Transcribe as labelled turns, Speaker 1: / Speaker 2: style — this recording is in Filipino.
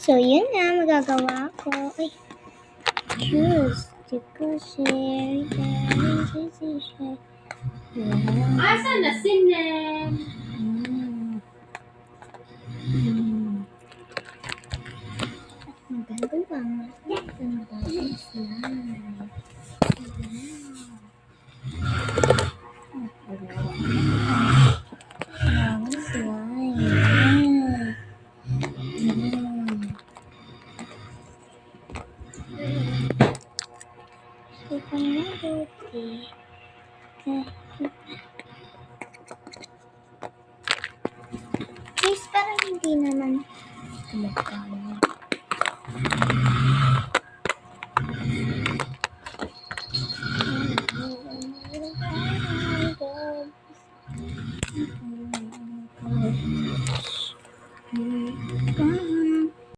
Speaker 1: So, yun na, magagawa ko. Ay, choose to go share.
Speaker 2: Asan na si Nem?
Speaker 1: Maganda ba? Ang bagong slime. Bagong slime. Ito na buti. Guys, parang hindi naman kumakain.